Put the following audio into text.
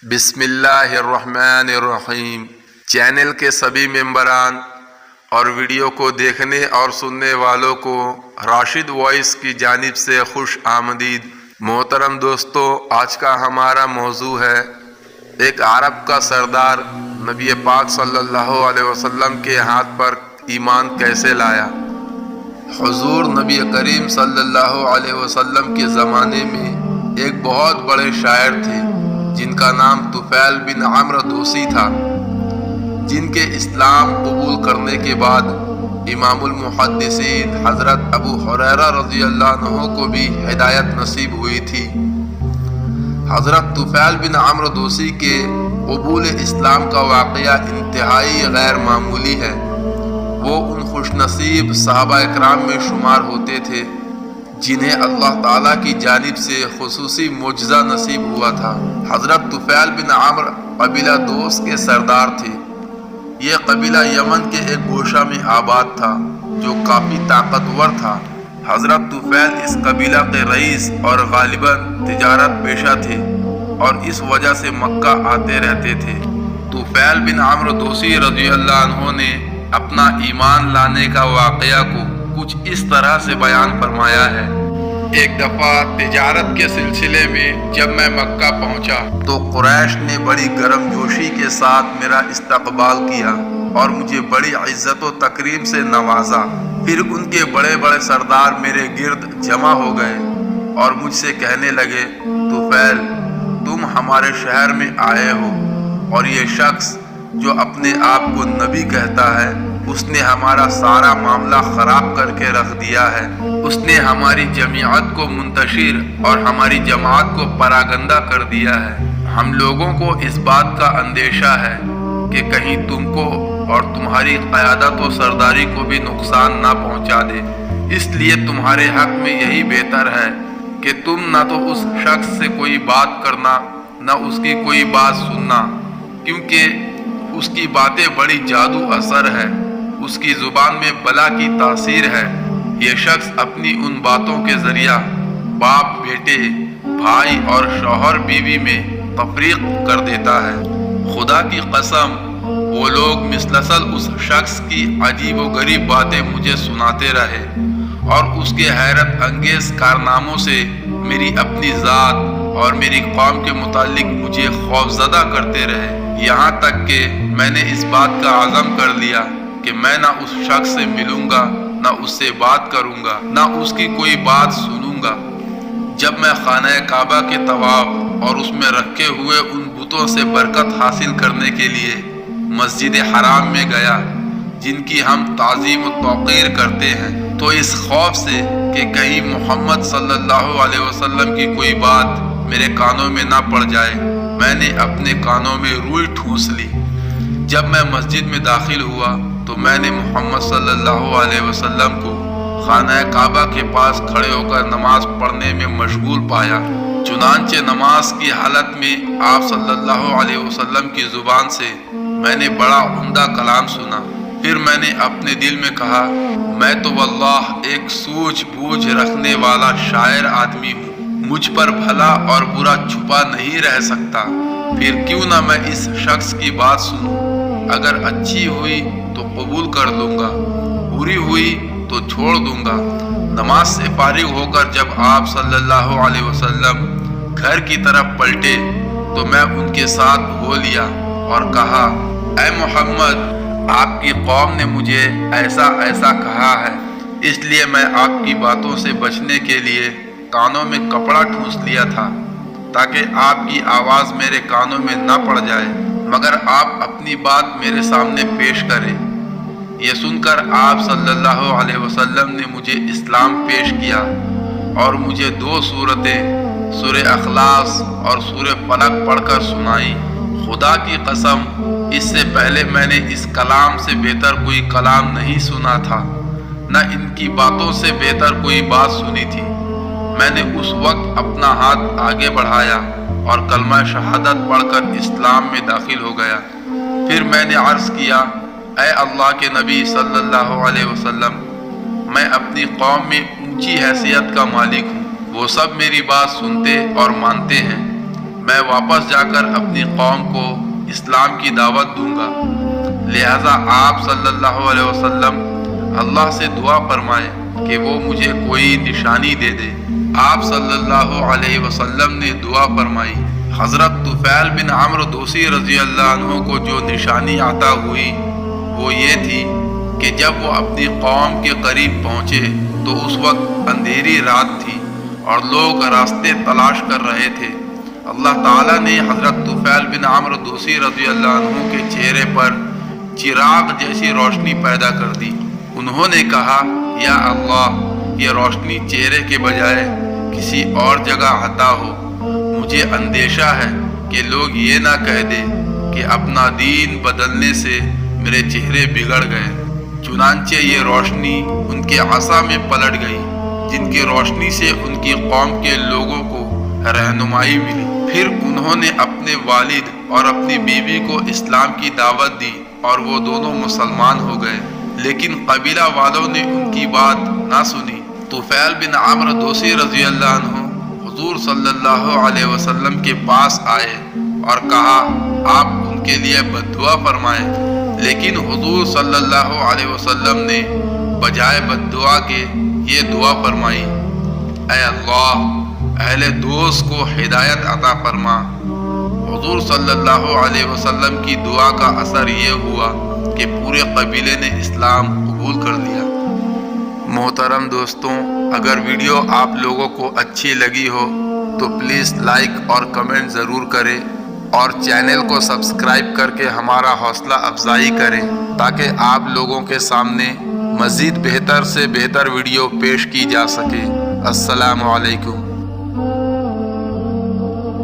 بسم اللہ الرحمن الرحیم۔ چینل کے سبھی ممبران اور ویڈیو کو دیکھنے اور سننے والوں کو راشد وائس کی جانب سے خوش آمدید۔ محترم دوستو، آج کا ہمارا موضوع ہے ایک عرب کا سردار نبی پاک صلی اللہ علیہ وسلم کے ہاتھ پر ایمان کیسے لایا۔ حضور نبی کریم صلی اللہ علیہ وسلم کے زمانے میں ایک بہت بڑے شاعر تھے جن کا نام طفیل بن عمرو دوسی تھا، جن کے اسلام قبول کرنے کے بعد امام المحدثین حضرت ابو ہریرہ رضی اللہ عنہ کو بھی ہدایت نصیب ہوئی تھی۔ حضرت طفیل بن عمرو دوسی کے قبول اسلام کا واقعہ انتہائی غیر معمولی ہے۔ وہ ان خوش نصیب صحابہ اکرام میں شمار ہوتے تھے جنہیں اللہ تعالیٰ کی جانب سے خصوصی معجزہ نصیب ہوا تھا۔ حضرت طفیل بن عمرو قبیلہ دوس کے سردار تھے۔ یہ قبیلہ یمن کے ایک گوشہ میں آباد تھا جو کافی طاقتور تھا۔ حضرت طفیل اس قبیلہ کے رئیس اور غالباً تجارت پیشہ تھے اور اس وجہ سے مکہ آتے رہتے تھے۔ طفیل بن عمرو دوسی رضی اللہ عنہ نے اپنا ایمان لانے کا واقعہ کو کچھ اس طرح سے بیان فرمایا ہے۔ ایک دفعہ تجارت کے سلسلے میں جب میں مکہ پہنچا تو قریش نے بڑی گرم جوشی کے ساتھ میرا استقبال کیا اور مجھے بڑی عزت و تکریم سے نوازا۔ پھر ان کے بڑے بڑے سردار میرے گرد جمع ہو گئے اور مجھ سے کہنے لگے، طفیل، تم ہمارے شہر میں آئے ہو اور یہ شخص جو اپنے آپ کو نبی کہتا ہے اس نے ہمارا سارا معاملہ خراب کر کے رکھ دیا ہے۔ اس نے ہماری جماعت کو منتشر اور ہماری جماعت کو پراگندہ کر دیا ہے۔ ہم لوگوں کو اس بات کا اندیشہ ہے کہ کہیں تم کو اور تمہاری قیادت و سرداری کو بھی نقصان نہ پہنچا دے، اس لیے تمہارے حق میں یہی بہتر ہے کہ تم نہ تو اس شخص سے کوئی بات کرنا نہ اس کی کوئی بات سننا، کیونکہ اس کی باتیں بڑی جادو اثر ہے، اس کی زبان میں بلا کی تاثیر ہے۔ یہ شخص اپنی ان باتوں کے ذریعہ باپ بیٹے، بھائی اور شوہر بیوی میں تفریق کر دیتا ہے۔ خدا کی قسم، وہ لوگ مسلسل اس شخص کی عجیب و غریب باتیں مجھے سناتے رہے اور اس کے حیرت انگیز کارناموں سے میری اپنی ذات اور میری قوم کے متعلق مجھے خوفزدہ کرتے رہے، یہاں تک کہ میں نے اس بات کا عزم کر لیا کہ میں نہ اس شخص سے ملوں گا، نہ اس سے بات کروں گا، نہ اس کی کوئی بات سنوں گا۔ جب میں خانہ کعبہ کے طواف اور اس میں رکھے ہوئے ان بتوں سے برکت حاصل کرنے کے لیے مسجد حرام میں گیا جن کی ہم تعظیم و توقیر کرتے ہیں، تو اس خوف سے کہ کہیں محمد صلی اللہ علیہ وسلم کی کوئی بات میرے کانوں میں نہ پڑ جائے، میں نے اپنے کانوں میں روئی ٹھونس لی۔ جب میں مسجد میں داخل ہوا تو میں نے محمد صلی اللہ علیہ وسلم کو خانہ کعبہ کے پاس کھڑے ہو کر نماز پڑھنے میں مشغول پایا۔ چنانچہ نماز کی حالت میں آپ صلی اللہ علیہ وسلم کی زبان سے میں نے بڑا عمدہ کلام سنا۔ پھر میں نے اپنے دل میں کہا، میں تو واللہ ایک سوجھ بوجھ رکھنے والا شاعر آدمی ہوں، مجھ پر بھلا اور برا چھپا نہیں رہ سکتا، پھر کیوں نہ میں اس شخص کی بات سنوں، اگر اچھی ہوئی تو قبول کر لوں گا، بری ہوئی تو چھوڑ دوں گا۔ نماز سے فارغ ہو کر جب آپ صلی اللہ علیہ وسلم گھر کی طرف پلٹے تو میں ان کے ساتھ ہو لیا اور کہا، اے محمد، آپ کی قوم نے مجھے ایسا ایسا کہا ہے، اس لیے میں آپ کی باتوں سے بچنے کے لیے کانوں میں کپڑا ٹھونس لیا تھا تاکہ آپ کی آواز میرے کانوں میں نہ پڑ جائے، مگر آپ اپنی بات میرے سامنے پیش کریں۔ یہ سن کر آپ صلی اللہ علیہ وسلم نے مجھے اسلام پیش کیا اور مجھے 2 سورتیں سورہ اخلاص اور سورہ فلق پڑھ کر سنائیں۔ خدا کی قسم، اس سے پہلے میں نے اس کلام سے بہتر کوئی کلام نہیں سنا تھا، نہ ان کی باتوں سے بہتر کوئی بات سنی تھی۔ میں نے اس وقت اپنا ہاتھ آگے بڑھایا اور کلمہ شہادت پڑھ کر اسلام میں داخل ہو گیا۔ پھر میں نے عرض کیا، اے اللہ کے نبی صلی اللہ علیہ وسلم، میں اپنی قوم میں اونچی حیثیت کا مالک ہوں، وہ سب میری بات سنتے اور مانتے ہیں، میں واپس جا کر اپنی قوم کو اسلام کی دعوت دوں گا۔ لہذا آپ صلی اللہ علیہ وسلم اللہ سے دعا فرمائیں کہ وہ مجھے کوئی نشانی دے دے۔ آپ صلی اللہ علیہ وسلم نے دعا فرمائی۔ حضرت طفیل بن عمرو دوسی رضی اللہ عنہ کو جو نشانی عطا ہوئی وہ یہ تھی کہ جب وہ اپنی قوم کے قریب پہنچے تو اس وقت اندھیری رات تھی اور لوگ راستے تلاش کر رہے تھے۔ اللہ تعالیٰ نے حضرت طفیل بن عمرو دوسی رضی اللہ عنہ کے چہرے پر چراغ جیسی روشنی پیدا کر دی۔ انہوں نے کہا، یا اللہ، یہ روشنی چہرے کے بجائے کسی اور جگہ عطا ہو۔ مجھے اندیشہ ہے کہ لوگ یہ نہ کہہ دے کہ اپنا دین بدلنے سے میرے چہرے بگڑ گئے۔ چنانچہ یہ روشنی ان کے عصا میں پلٹ گئی، جن کی روشنی سے ان کی قوم کے لوگوں کو رہنمائی ملی۔ پھر انہوں نے اپنے والد اور اپنی بیوی کو اسلام کی دعوت دی اور وہ دونوں مسلمان ہو گئے، لیکن قبیلہ والوں نے ان کی بات نہ سنی۔ طفیل بن عمرو دوسی رضی اللہ عنہ حضور صلی اللہ علیہ وسلم کے پاس آئے اور کہا، آپ ان کے لیے بد دعا فرمائیں، لیکن حضور صلی اللہ علیہ وسلم نے بجائے بد دعا کے یہ دعا فرمائی، اے اللہ، اہل دوست کو ہدایت عطا فرما۔ حضور صلی اللہ علیہ وسلم کی دعا کا اثر یہ ہوا کہ پورے قبیلے نے اسلام قبول کر لیا۔ محترم دوستوں، اگر ویڈیو آپ لوگوں کو اچھی لگی ہو تو پلیز لائک اور کمنٹ ضرور کریں اور چینل کو سبسکرائب کر کے ہمارا حوصلہ افزائی کریں تاکہ آپ لوگوں کے سامنے مزید بہتر سے بہتر ویڈیو پیش کی جا سکے۔ السلام علیکم۔